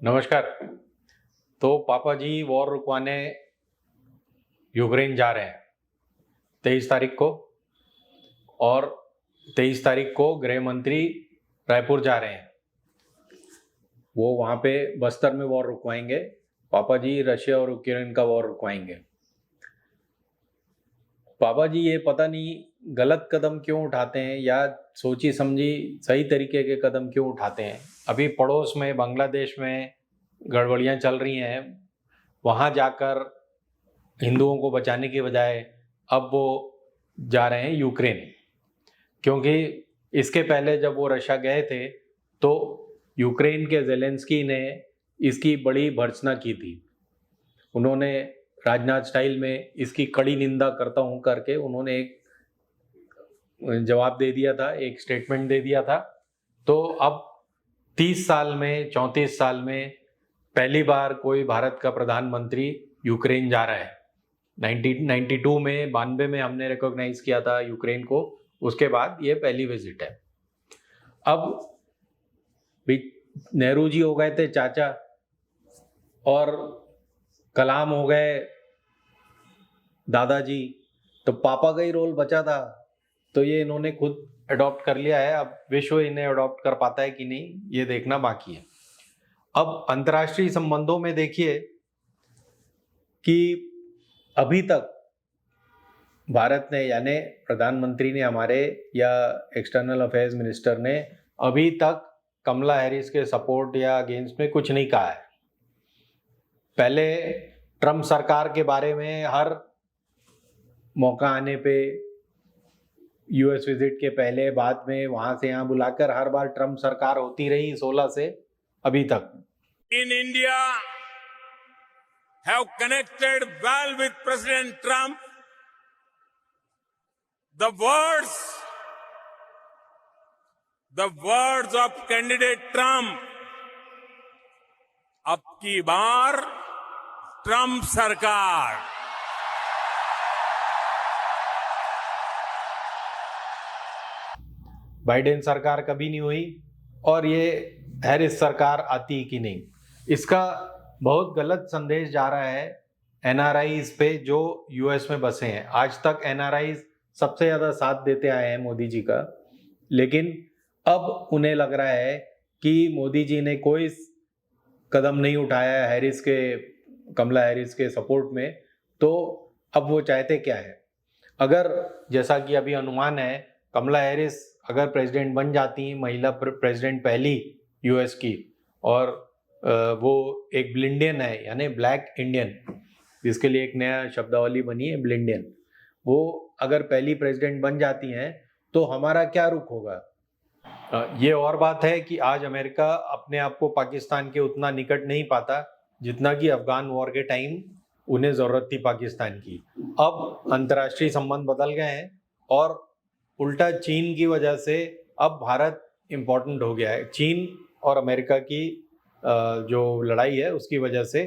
नमस्कार। तो पापा जी वॉर रुकवाने यूक्रेन जा रहे हैं 23 तारीख को, और 23 तारीख को गृह मंत्री रायपुर जा रहे हैं। वो वहाँ पे बस्तर में वॉर रुकवाएंगे। पापा जी रशिया और यूक्रेन का वॉर रुकवाएंगे। पापा जी ये पता नहीं गलत कदम क्यों उठाते हैं या सोची समझी सही तरीके के कदम क्यों उठाते हैं। अभी पड़ोस में बांग्लादेश में गड़बड़ियाँ चल रही हैं, वहाँ जाकर हिंदुओं को बचाने की बजाय अब वो जा रहे हैं यूक्रेन। क्योंकि इसके पहले जब वो रशिया गए थे तो यूक्रेन के ज़ेलेंस्की ने इसकी बड़ी भर्त्सना की थी। उन्होंने राजनाथ स्टाइल में इसकी कड़ी निंदा करता हूँ करके उन्होंने एक जवाब दे दिया था, एक स्टेटमेंट दे दिया था। तो अब 30 साल में 34 साल में पहली बार कोई भारत का प्रधानमंत्री यूक्रेन जा रहा है। 1992 में 92 में हमने रिकॉग्नाइज किया था यूक्रेन को, उसके बाद ये पहली विजिट है। अब नेहरू जी हो गए थे चाचा और कलाम हो गए दादाजी, तो पापा का ही रोल बचा था, तो ये इन्होंने खुद अडॉप्ट कर लिया है। अब विश्व इन्हें अडॉप्ट कर पाता है कि नहीं ये देखना बाकी है। अब अंतर्राष्ट्रीय संबंधों में देखिए कि अभी तक भारत ने यानी प्रधानमंत्री ने हमारे या एक्सटर्नल अफेयर्स मिनिस्टर ने अभी तक कमला हैरिस के सपोर्ट या अगेंस्ट में कुछ नहीं कहा है। पहले ट्रम्प सरकार के बारे में हर मौका आने पे यूएस विजिट के पहले बाद में वहां से यहाँ बुलाकर हर बार ट्रम्प सरकार होती रही 16 से अभी तक। In India have connected well with President Trump. The words of candidate Trump, अब की बार ट्रम्प सरकार। बाइडेन सरकार कभी नहीं हुई और ये हैरिस सरकार आती कि नहीं, इसका बहुत गलत संदेश जा रहा है एनआरआईज पे जो यूएस में बसे हैं। आज तक एनआरआईज सबसे ज़्यादा साथ देते आए हैं मोदी जी का, लेकिन अब उन्हें लग रहा है कि मोदी जी ने कोई कदम नहीं उठाया हैरिस के कमला हैरिस के सपोर्ट में, तो अब वो चाहते क्या है। अगर जैसा कि अभी अनुमान है कमला हैरिस अगर प्रेसिडेंट बन जाती, महिला प्रेसिडेंट पहली यूएस की, और वो एक ब्लिंडियन है यानी ब्लैक इंडियन, जिसके लिए एक नया शब्दावली बनी है ब्लिंडियन, वो अगर पहली प्रेसिडेंट बन जाती हैं तो हमारा क्या रुख होगा। ये और बात है कि आज अमेरिका अपने आप को पाकिस्तान के उतना निकट नहीं पाता जितना कि अफगान वॉर के टाइम उन्हें ज़रूरत थी पाकिस्तान की। अब अंतर्राष्ट्रीय संबंध बदल गए हैं और उल्टा चीन की वजह से अब भारत इम्पोर्टेंट हो गया है। चीन और अमेरिका की जो लड़ाई है उसकी वजह से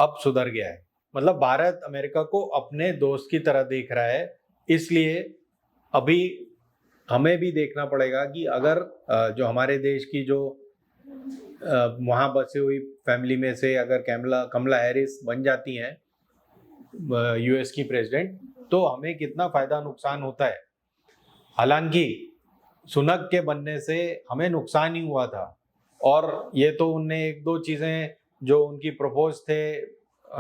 अब सुधर गया है। मतलब भारत अमेरिका को अपने दोस्त की तरह देख रहा है। इसलिए अभी हमें भी देखना पड़ेगा कि अगर जो हमारे देश की जो वहाँ बसी हुई फैमिली में से अगर कमला हैरिस बन जाती हैं यूएस की प्रेसिडेंट, तो हमें कितना फ़ायदा नुकसान होता है। हालांकि सुनक के बनने से हमें नुकसान ही हुआ था, और ये तो उनने एक दो चीज़ें जो उनकी प्रपोज थे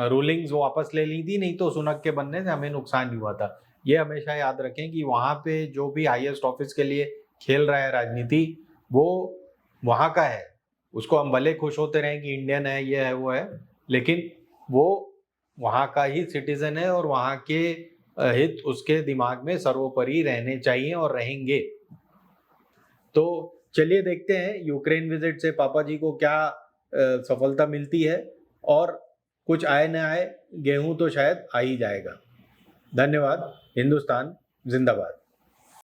रूलिंग्स वो वापस ले ली थी, नहीं तो सुनक के बनने से हमें नुकसान ही हुआ था। ये हमेशा याद रखें कि वहाँ पे जो भी हाईएस्ट ऑफिस के लिए खेल रहा है राजनीति, वो वहाँ का है। उसको हम भले खुश होते रहें कि इंडियन है, ये है, वो है, लेकिन वो वहाँ का ही सिटीजन है और वहाँ के हित उसके दिमाग में सर्वोपरि रहने चाहिए और रहेंगे। तो चलिए देखते हैं यूक्रेन विजिट से पापा जी को क्या सफलता मिलती है, और कुछ आए न आए गेहूं तो शायद आ ही जाएगा। धन्यवाद। हिंदुस्तान जिंदाबाद।